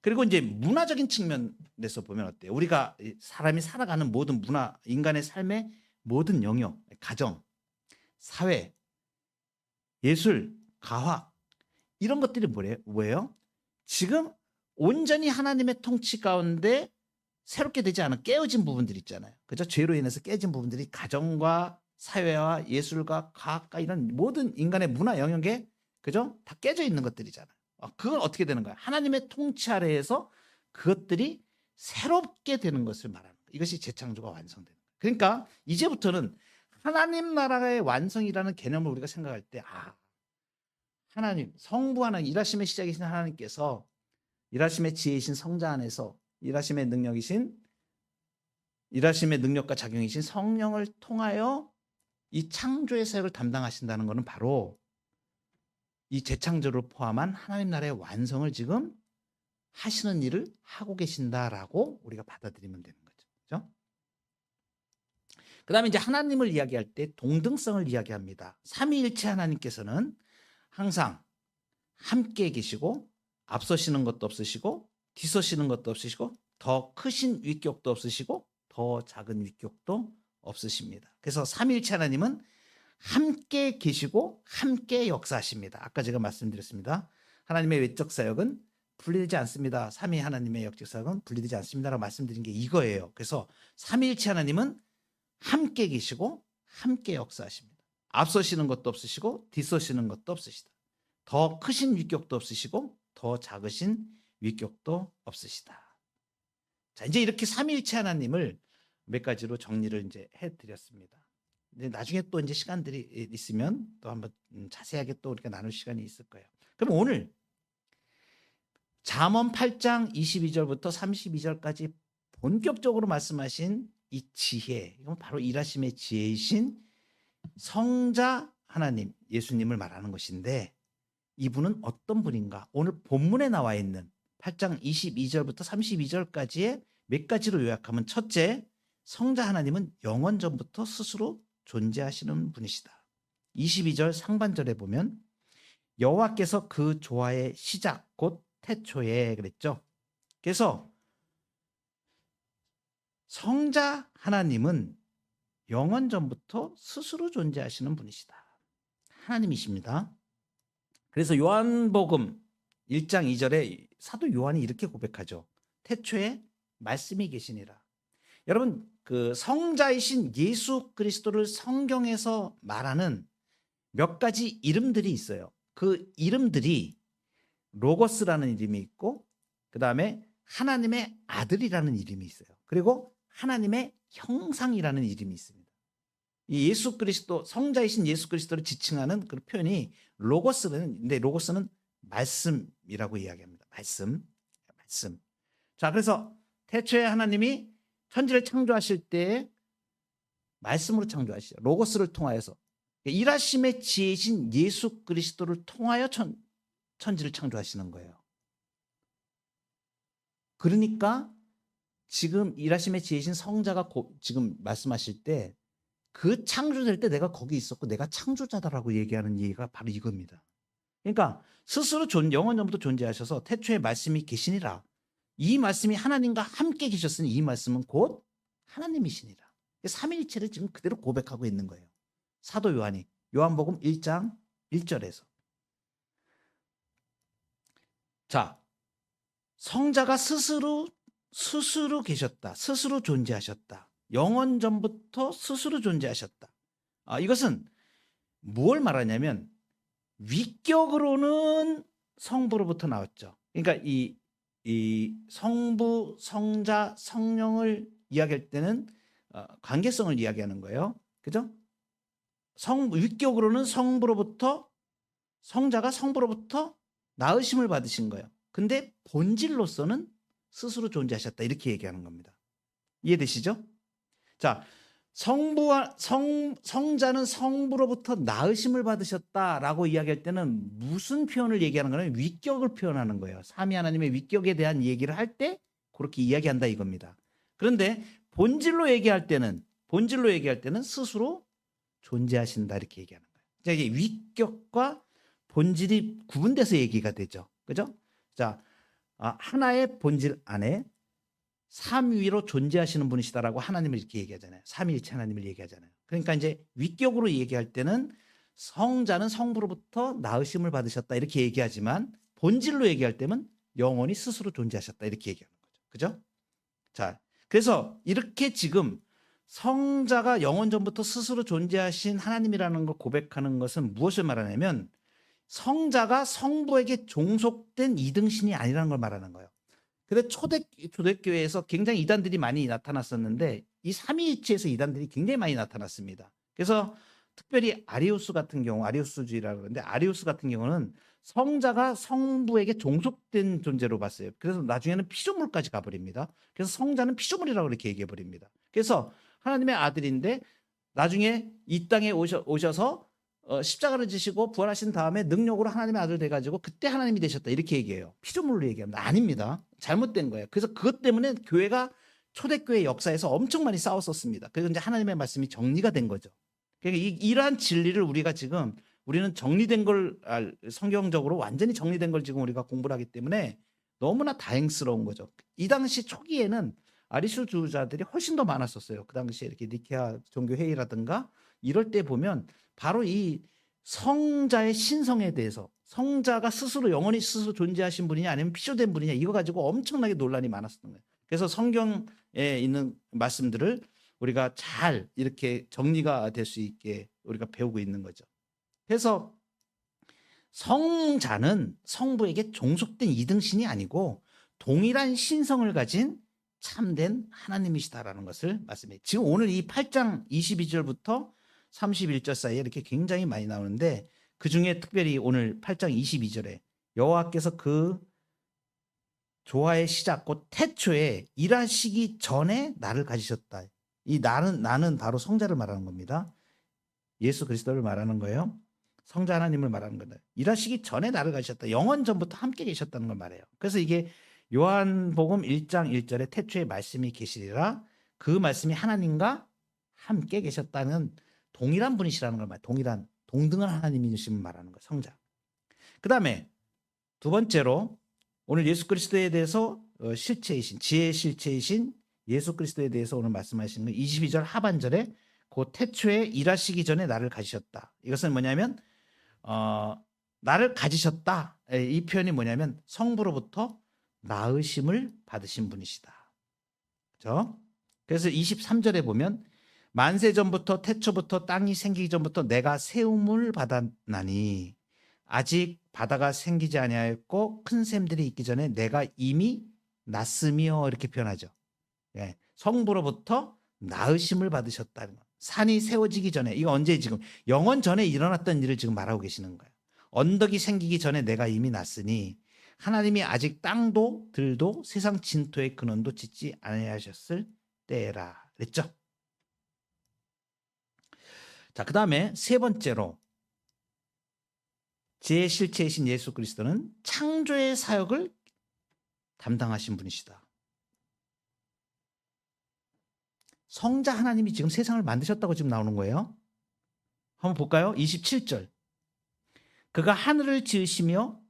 그리고 이제 문화적인 측면에서 보면 어때요? 우리가 사람이 살아가는 모든 문화, 인간의 삶의 모든 영역, 가정, 사회, 예술, 과학 이런 것들이 뭐예요? 지금 온전히 하나님의 통치 가운데 새롭게 되지 않은 깨어진 부분들이 있잖아요. 그죠? 죄로 인해서 깨진 부분들이 가정과 사회와 예술과 과학과 이런 모든 인간의 문화 영역에 그죠? 다 깨져 있는 것들이잖아요. 그건 어떻게 되는 거야? 하나님의 통치 아래에서 그것들이 새롭게 되는 것을 말하는 거예요. 이것이 재창조가 완성되는 거예요. 그러니까 이제부터는 하나님 나라의 완성이라는 개념을 우리가 생각할 때 하나님, 성부 하나님, 일하심의 시작이신 하나님께서 일하심의 지혜이신 성자 안에서 일하심의 능력과 작용이신 성령을 통하여 이 창조의 사역을 담당하신다는 것은 바로 이 재창조를 포함한 하나님 나라의 완성을 지금 하시는 일을 하고 계신다라고 우리가 받아들이면 되는 거죠. 그렇죠? 그다음에 이제 하나님을 이야기할 때 동등성을 이야기합니다. 삼위일체 하나님께서는 항상 함께 계시고 앞서시는 것도 없으시고 뒤서시는 것도 없으시고 더 크신 위격도 없으시고 더 작은 위격도 없으십니다. 그래서 삼위일체 하나님은 함께 계시고 함께 역사하십니다. 아까 제가 말씀드렸습니다. 하나님의 외적 사역은 분리되지 않습니다. 삼위 하나님의 역적 사역은 분리되지 않습니다라고 말씀드린 게 이거예요. 그래서 삼위일체 하나님은 함께 계시고 함께 역사하십니다. 앞서시는 것도 없으시고 뒤서시는 것도 없으시다. 더 크신 위격도 없으시고 더 작으신 위격도 없으시다. 자, 이제 이렇게 삼위일체 하나님을 몇 가지로 정리를 이제 해드렸습니다. 나중에 또 이제 시간들이 있으면 또 한번 자세하게 또 우리가 나눌 시간이 있을 거예요. 그럼 오늘 잠언 8장 22절부터 32절까지 본격적으로 말씀하신 이 지혜, 이건 바로 일하심의 지혜이신 성자 하나님, 예수님을 말하는 것인데, 이분은 어떤 분인가? 오늘 본문에 나와 있는 8장 22절부터 32절까지의 몇 가지로 요약하면, 첫째, 성자 하나님은 영원 전부터 스스로 존재하시는 분이시다. 22절 상반절에 보면 여호와께서 그 조화의 시작 곧 태초에 그랬죠. 그래서 성자 하나님은 영원 전부터 스스로 존재하시는 분이시다. 하나님이십니다. 그래서 요한복음 1장 2절에 사도 요한이 이렇게 고백하죠. 태초에 말씀이 계시니라. 여러분, 그 성자이신 예수 그리스도를 성경에서 말하는 몇 가지 이름들이 있어요. 그 이름들이 로고스라는 이름이 있고, 그 다음에 하나님의 아들이라는 이름이 있어요. 그리고 하나님의 형상이라는 이름이 있습니다. 이 예수 그리스도, 성자이신 예수 그리스도를 지칭하는 그 표현이 로고스인데, 로고스는 말씀이라고 이야기합니다. 말씀. 자, 그래서 태초에 하나님이 천지를 창조하실 때 말씀으로 창조하시죠. 로고스를 통하여서. 일하심의 지혜이신 예수 그리스도를 통하여 천지를 창조하시는 거예요. 그러니까 지금 일하심의 지혜이신 성자가 지금 말씀하실 때, 그 창조될 때 내가 거기 있었고 내가 창조자다라고 얘기하는 얘기가 바로 이겁니다. 그러니까 스스로 영원 전부터 존재하셔서 태초에 말씀이 계시니라. 이 말씀이 하나님과 함께 계셨으니 이 말씀은 곧 하나님이시니라. 삼위일체를 지금 그대로 고백하고 있는 거예요. 사도 요한이 요한복음 1장 1절에서. 자, 성자가 스스로 계셨다. 스스로 존재하셨다. 영원 전부터 스스로 존재하셨다. 이것은 무엇을 말하냐면, 위격으로는 성부로부터 나왔죠. 그러니까 이 성부, 성자, 성령을 이야기할 때는 관계성을 이야기하는 거예요. 그죠? 위격으로는 성자가 성부로부터 낳으심을 받으신 거예요. 근데 본질로서는 스스로 존재하셨다. 이렇게 얘기하는 겁니다. 이해되시죠? 자, 성자는 성부로부터 낳으심을 받으셨다라고 이야기할 때는 무슨 표현을 얘기하는 거냐면 위격을 표현하는 거예요. 삼위 하나님의 위격에 대한 얘기를 할 때 그렇게 이야기한다 이겁니다. 그런데 본질로 얘기할 때는 스스로 존재하신다 이렇게 얘기하는 거예요. 자, 이게 위격과 본질이 구분돼서 얘기가 되죠. 그죠? 자, 하나의 본질 안에 삼위로 존재하시는 분이시다라고 하나님을 이렇게 얘기하잖아요. 삼위일체 하나님을 얘기하잖아요. 그러니까 이제 위격으로 얘기할 때는 성자는 성부로부터 낳으심을 받으셨다 이렇게 얘기하지만, 본질로 얘기할 때는 영원히 스스로 존재하셨다 이렇게 얘기하는 거죠. 그죠? 자, 그래서 이렇게 지금 성자가 영원 전부터 스스로 존재하신 하나님이라는 걸 고백하는 것은 무엇을 말하냐면, 성자가 성부에게 종속된 이등신이 아니라는 걸 말하는 거예요. 근데 초대교회에서 굉장히 이단들이 많이 나타났었는데, 이 삼위일체에서 이단들이 굉장히 많이 나타났습니다. 그래서 특별히 아리우스 같은 경우, 아리우스주의라고 하는데, 아리우스 같은 경우는 성자가 성부에게 종속된 존재로 봤어요. 그래서 나중에는 피조물까지 가버립니다. 그래서 성자는 피조물이라고 이렇게 얘기해버립니다. 그래서 하나님의 아들인데 나중에 이 땅에 오셔서 십자가를 지시고 부활하신 다음에 능력으로 하나님의 아들 돼가지고 그때 하나님이 되셨다 이렇게 얘기해요. 피조물로 얘기합니다. 아닙니다. 잘못된 거예요. 그래서 그것 때문에 교회가 초대교회 역사에서 엄청 많이 싸웠었습니다. 그래서 이제 하나님의 말씀이 정리가 된 거죠. 그러니까 이러한 진리를 우리는 정리된 걸, 성경적으로 완전히 정리된 걸 지금 우리가 공부를 하기 때문에 너무나 다행스러운 거죠. 이 당시 초기에는 아리수주자들이 훨씬 더 많았었어요. 그 당시에 이렇게 니케아 종교회의라든가 이럴 때 보면 바로 이 성자의 신성에 대해서, 성자가 영원히 스스로 존재하신 분이냐 아니면 피조된 분이냐, 이거 가지고 엄청나게 논란이 많았었던 거예요. 그래서 성경에 있는 말씀들을 우리가 잘 이렇게 정리가 될 수 있게 우리가 배우고 있는 거죠. 그래서 성자는 성부에게 종속된 이등신이 아니고 동일한 신성을 가진 참된 하나님이시다라는 것을 말씀해요. 지금 오늘 이 8장 22절부터 31절 사이에 이렇게 굉장히 많이 나오는데, 그 중에 특별히 오늘 8장 22절에 여호와께서 그 조화의 시작, 곧 태초에 일하시기 전에 나를 가지셨다. 이 나는 바로 성자를 말하는 겁니다. 예수 그리스도를 말하는 거예요. 성자 하나님을 말하는 거다. 일하시기 전에 나를 가지셨다. 영원 전부터 함께 계셨다는 걸 말해요. 그래서 이게 요한복음 1장 1절에 태초에 말씀이 계시리라, 그 말씀이 하나님과 함께 계셨다는 동일한 분이시라는 걸 말해요. 동등한 하나님이심을 말하는 거예요. 성자. 그 다음에 두 번째로 오늘 예수 그리스도에 대해서 실체이신, 지혜의 실체이신 예수 그리스도에 대해서 오늘 말씀하시는 거 22절 하반절에 그 태초에 일하시기 전에 나를 가지셨다. 이것은 뭐냐면 나를 가지셨다. 이 표현이 뭐냐면 성부로부터 낳으심을 받으신 분이시다. 그렇죠? 그래서 23절에 보면 만세 전부터 태초부터 땅이 생기기 전부터 내가 세움을 받았나니 아직 바다가 생기지 아니하였고 큰 샘들이 있기 전에 내가 이미 났으며, 이렇게 표현하죠. 예, 성부로부터 낳으심을 받으셨다는 거. 산이 세워지기 전에, 이거 언제, 지금 영원 전에 일어났던 일을 지금 말하고 계시는 거예요. 언덕이 생기기 전에 내가 이미 났으니 하나님이 아직 땅도 들도 세상 진토의 근원도 짓지 아니하셨을 때라 그랬죠. 자, 그 다음에 세 번째로 제 실체이신 예수 그리스도는 창조의 사역을 담당하신 분이시다. 성자 하나님이 지금 세상을 만드셨다고 지금 나오는 거예요. 한번 볼까요? 27절. 그가 하늘을 지으시며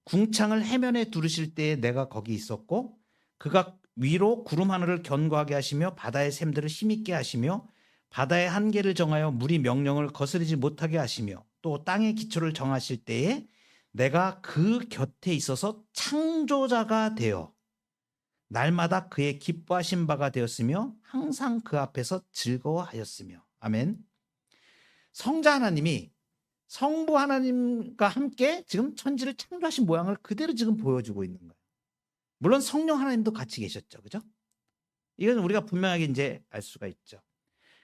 궁창을 해면에 두르실 때에 내가 거기 있었고 그가 위로 구름 하늘을 견고하게 하시며 바다의 샘들을 힘있게 하시며 바다의 한계를 정하여 물이 명령을 거스르지 못하게 하시며 또 땅의 기초를 정하실 때에 내가 그 곁에 있어서 창조자가 되어 날마다 그의 기뻐하신 바가 되었으며 항상 그 앞에서 즐거워하였으며. 아멘. 성자 하나님이 성부 하나님과 함께 지금 천지를 창조하신 모양을 그대로 지금 보여주고 있는 거예요. 물론 성령 하나님도 같이 계셨죠. 그죠? 이건 우리가 분명하게 이제 알 수가 있죠.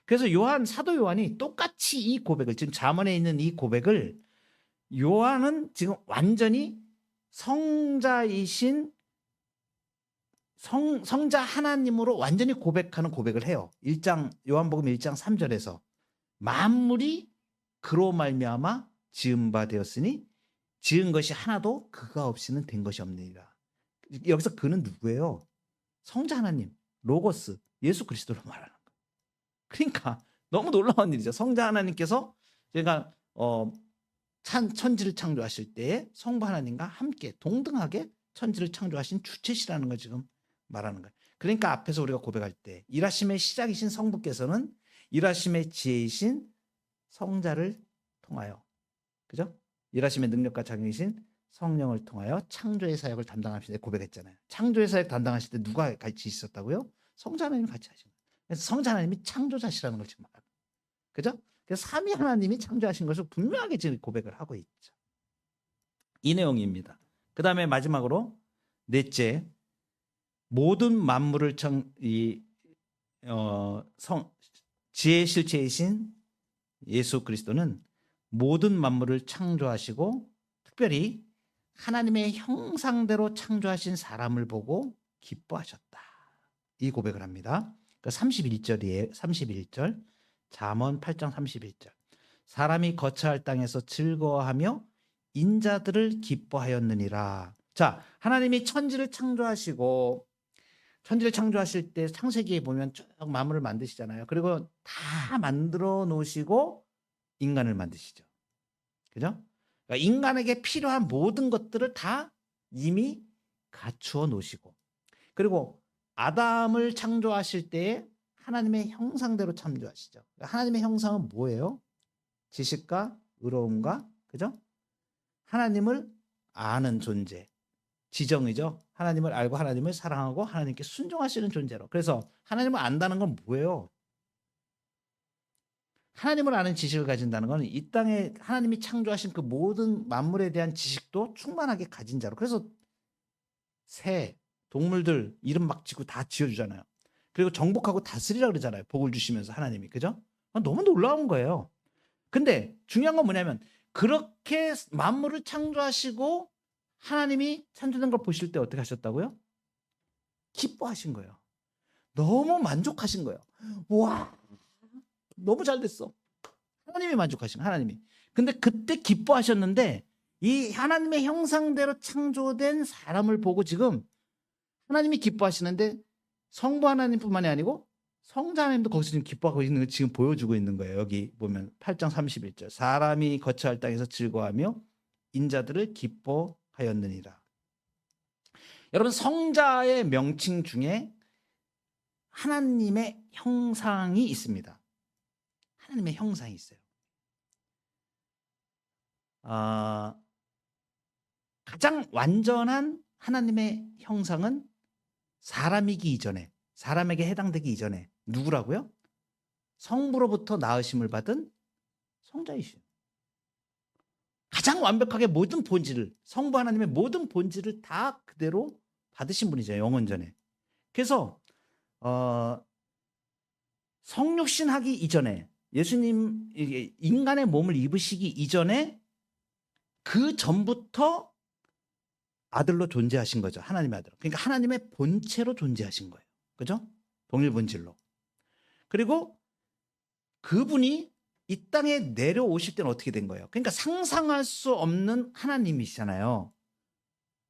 그래서 사도 요한이 똑같이 이 고백을, 지금 잠언에 있는 이 고백을 요한은 지금 완전히 성자이신 성자 하나님으로 완전히 고백하는 고백을 해요. 요한복음 1장 3절에서 만물이 그로 말미암아 지은 바 되었으니 지은 것이 하나도 그가 없이는 된 것이 없느니라. 여기서 그는 누구예요? 성자 하나님, 로고스, 예수 그리스도로 말하는 거예요. 그러니까 너무 놀라운 일이죠. 성자 하나님께서 제가 천지를 창조하실 때에 성부 하나님과 함께 동등하게 천지를 창조하신 주체시라는 걸 지금 말하는 거예요. 그러니까 앞에서 우리가 고백할 때 일하심의 시작이신 성부께서는 일하심의 지혜이신 성자를 통하여, 그죠? 일하심의 능력과 작용이신 성령을 통하여 창조의 사역을 담당하실 때 고백했잖아요. 창조의 사역 담당하실 때 누가 같이 있었다고요? 성자 하나님 같이 하신 거예요. 그래서 성자 하나님이 창조자시라는 걸 지금 말합니다. 그죠? 그래서 삼위 하나님이 창조하신 것을 분명하게 지금 고백을 하고 있죠. 이 내용입니다. 그 다음에 마지막으로 넷째, 모든 만물을 지혜의 실체이신 예수 그리스도는 모든 만물을 창조하시고 특별히 하나님의 형상대로 창조하신 사람을 보고 기뻐하셨다. 이 고백을 합니다. 31절이에요. 31절. 잠언 8장 31절. 사람이 거처할 땅에서 즐거워하며 인자들을 기뻐하였느니라. 자, 하나님이 천지를 창조하시고 천지를 창조하실 때 창세기에 보면 쭉 만물을 만드시잖아요. 그리고 다 만들어 놓으시고 인간을 만드시죠. 그죠? 그러니까 인간에게 필요한 모든 것들을 다 이미 갖추어 놓으시고, 그리고 아담을 창조하실 때에 하나님의 형상대로 창조하시죠. 그러니까 하나님의 형상은 뭐예요? 지식과 의로움과, 그죠? 하나님을 아는 존재, 지정이죠. 하나님을 알고 하나님을 사랑하고 하나님께 순종하시는 존재로. 그래서 하나님을 안다는 건 뭐예요? 하나님을 아는 지식을 가진다는 건 이 땅에 하나님이 창조하신 그 모든 만물에 대한 지식도 충만하게 가진 자로. 그래서 새, 동물들 이름 막 짓고 다 지어주잖아요. 그리고 정복하고 다스리라 그러잖아요. 복을 주시면서 하나님이. 그죠? 너무 놀라운 거예요. 근데 중요한 건 뭐냐면 그렇게 만물을 창조하시고 하나님이 창조된 걸 보실 때 어떻게 하셨다고요? 기뻐하신 거예요. 너무 만족하신 거예요. 와, 너무 잘 됐어. 하나님이 만족하신 거예요. 하나님이. 근데 그때 기뻐하셨는데 이 하나님의 형상대로 창조된 사람을 보고 지금 하나님이 기뻐하시는데 성부 하나님뿐만이 아니고 성자 하나님도 거기서 지금 기뻐하고 있는 걸 지금 보여주고 있는 거예요. 여기 보면 8장 31절. 사람이 거처할 땅에서 즐거워하며 인자들을 기뻐하였느니라. 여러분, 성자의 명칭 중에 하나님의 형상이 있습니다. 하나님의 형상이 있어요. 가장 완전한 하나님의 형상은 사람이기 이전에, 사람에게 해당되기 이전에 누구라고요? 성부로부터 낳으심을 받은 성자이시오. 가장 완벽하게 모든 본질을, 성부 하나님의 모든 본질을 다 그대로 받으신 분이죠. 영원전에. 그래서 성육신 하기 이전에, 예수님 인간의 몸을 입으시기 이전에 그 전부터 아들로 존재하신 거죠. 하나님의 아들. 그러니까 하나님의 본체로 존재하신 거예요. 그죠? 동일 본질로. 그리고 그분이 이 땅에 내려오실 때는 어떻게 된 거예요? 그러니까 상상할 수 없는 하나님이시잖아요.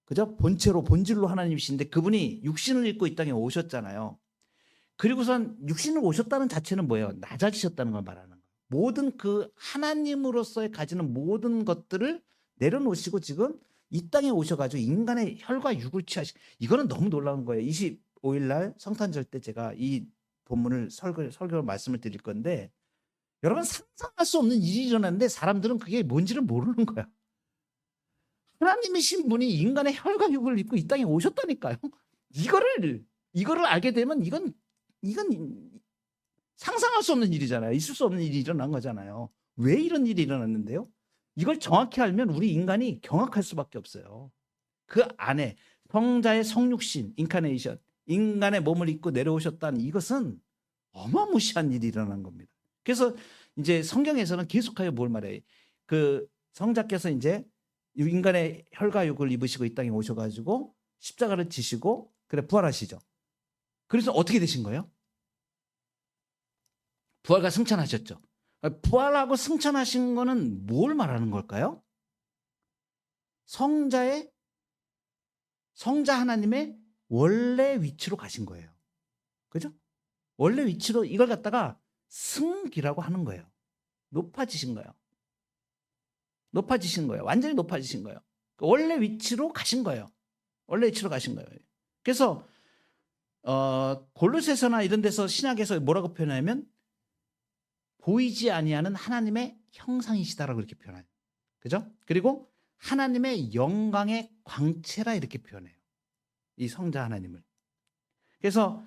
그죠? 본체로, 본질로 하나님이신데 그분이 육신을 입고 이 땅에 오셨잖아요. 그리고선 육신을 오셨다는 자체는 뭐예요? 낮아지셨다는 걸 말하는 거예요. 모든 그 하나님으로서의 가지는 모든 것들을 내려놓으시고 지금 이 땅에 오셔가지고 인간의 혈과 육을 취하시. 이거는 너무 놀라운 거예요. 25일 날 성탄절 때 제가 이 본문을 설교로 말씀을 드릴 건데 여러분 상상할 수 없는 일이 일어났는데 사람들은 그게 뭔지를 모르는 거야. 하나님이신 분이 인간의 혈과 육을 입고 이 땅에 오셨다니까요. 이거를 알게 되면 이건 상상할 수 없는 일이잖아요. 있을 수 없는 일이 일어난 거잖아요. 왜 이런 일이 일어났는데요? 이걸 정확히 알면 우리 인간이 경악할 수밖에 없어요. 그 안에 성자의 성육신, 인카네이션, 인간의 몸을 입고 내려오셨다는 이것은 어마무시한 일이 일어난 겁니다. 그래서 이제 성경에서는 계속하여 뭘 말해요? 그 성자께서 이제 인간의 혈과 육을 입으시고 이 땅에 오셔가지고 십자가를 지시고 그래 부활하시죠. 그래서 어떻게 되신 거예요? 부활과 승천하셨죠. 부활하고 승천하신 거는 뭘 말하는 걸까요? 성자 하나님의 원래 위치로 가신 거예요. 그죠? 원래 위치로 이걸 갖다가 승기라고 하는 거예요. 높아지신 거예요. 높아지신 거예요. 완전히 높아지신 거예요. 원래 위치로 가신 거예요. 원래 위치로 가신 거예요. 그래서 골로새서나 이런 데서 신약에서 뭐라고 표현하냐면 보이지 아니하는 하나님의 형상이시다라고 이렇게 표현해요. 그죠? 그리고 하나님의 영광의 광채라 이렇게 표현해요. 이 성자 하나님을. 그래서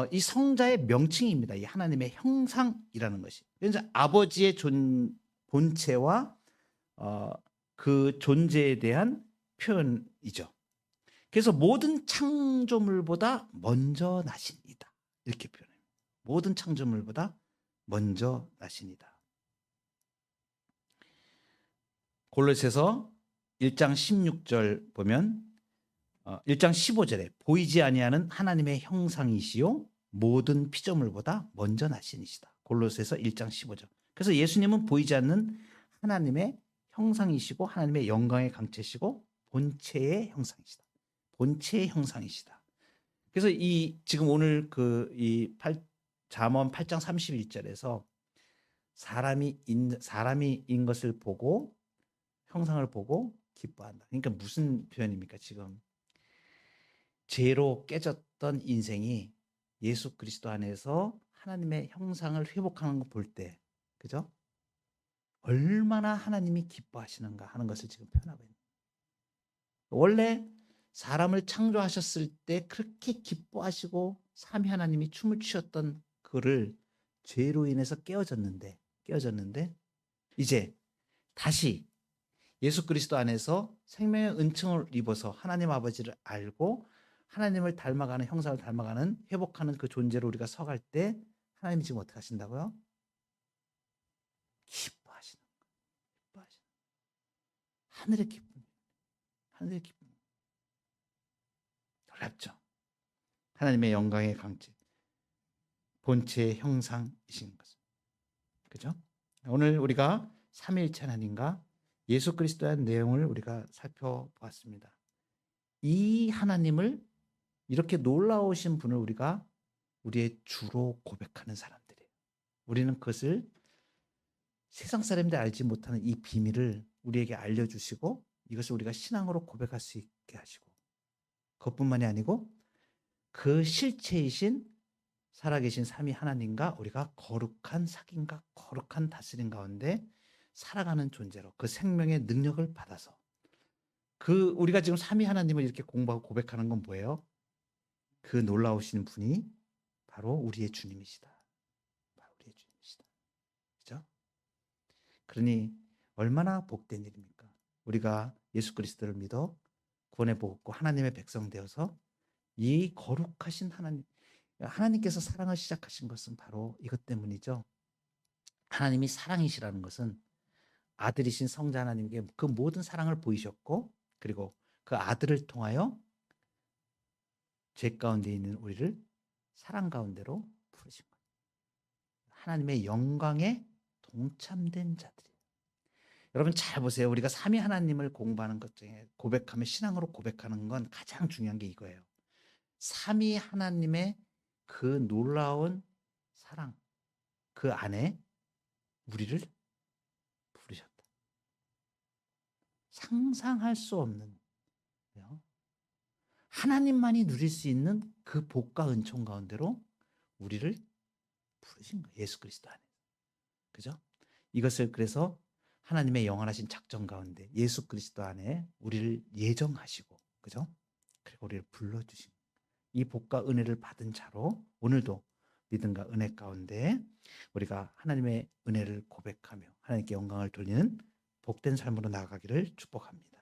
이 성자의 명칭입니다. 이 하나님의 형상이라는 것이. 그래서 아버지의 본체와 그 존재에 대한 표현이죠. 그래서 모든 창조물보다 먼저 나십니다. 이렇게 표현해요. 모든 창조물보다 먼저 나십니다. 골로새서 1장 16절 보면 1장 15절에 보이지 아니하는 하나님의 형상이시요 모든 피조물보다 먼저 나신이시다. 골로새서 1장 15절. 그래서 예수님은 보이지 않는 하나님의 형상이시고 하나님의 영광의 강체시고 본체의 형상이시다. 본체의 형상이시다. 그래서 이 지금 오늘 잠언 8장 31절에서 사람이 인 것을 보고 형상을 보고 기뻐한다. 그러니까 무슨 표현입니까? 지금 죄로 깨졌던 인생이 예수 그리스도 안에서 하나님의 형상을 회복하는 거 볼 때, 그죠? 얼마나 하나님이 기뻐하시는가 하는 것을 지금 표현하고 있는 거예요. 원래 사람을 창조하셨을 때 그렇게 기뻐하시고 삼위 하나님이 춤을 추셨던 그를 죄로 인해서 깨어졌는데 이제 다시 예수 그리스도 안에서 생명의 은총을 입어서 하나님 아버지를 알고 하나님을 닮아가는 형상을 닮아가는 회복하는 그 존재로 우리가 서갈 때 하나님이 지금 어떻게 하신다고요? 기뻐하시는 거예요. 하늘의 기쁨. 하늘의 기쁨. 놀랍죠. 하나님의 영광의 강체, 본체의 형상이신 것을. 그죠? 오늘 우리가 삼위일체 하나님과 예수 그리스도의 내용을 우리가 살펴보았습니다. 이 하나님을, 이렇게 놀라우신 분을 우리가 우리의 주로 고백하는 사람들이에요. 우리는 그것을 세상 사람들이 알지 못하는 이 비밀을 우리에게 알려주시고 이것을 우리가 신앙으로 고백할 수 있게 하시고, 그것뿐만이 아니고 그 실체이신 살아계신 삼위 하나님과 우리가 거룩한 사귐과 거룩한 다스림 가운데 살아가는 존재로 그 생명의 능력을 받아서, 그 우리가 지금 삼위 하나님을 이렇게 공부하고 고백하는 건 뭐예요? 그 놀라우신 분이 바로 우리의 주님이시다. 바로 우리의 주님이시다. 그죠? 그러니 얼마나 복된 일입니까? 우리가 예수 그리스도를 믿어 구원의 복 얻고 하나님의 백성 되어서 이 거룩하신 하나님께서 사랑을 시작하신 것은 바로 이것 때문이죠. 하나님이 사랑이시라는 것은 아들이신 성자 하나님께 그 모든 사랑을 보이셨고, 그리고 그 아들을 통하여 죄 가운데 있는 우리를 사랑 가운데로 부르신 거예요. 하나님의 영광에 동참된 자들이에요. 여러분 잘 보세요. 우리가 삼위 하나님을 공부하는 것 중에 고백하면, 신앙으로 고백하는 건 가장 중요한 게 이거예요. 삼위 하나님의 그 놀라운 사랑, 그 안에 우리를 부르셨다. 상상할 수 없는, 하나님만이 누릴 수 있는 그 복과 은총 가운데로 우리를 부르신 거예요. 예수 그리스도 안에. 그죠? 이것을 그래서 하나님의 영원하신 작전 가운데 예수 그리스도 안에 우리를 예정하시고, 그죠? 그리고 우리를 불러주신 이 복과 은혜를 받은 자로 오늘도 믿음과 은혜 가운데 우리가 하나님의 은혜를 고백하며 하나님께 영광을 돌리는 복된 삶으로 나아가기를 축복합니다.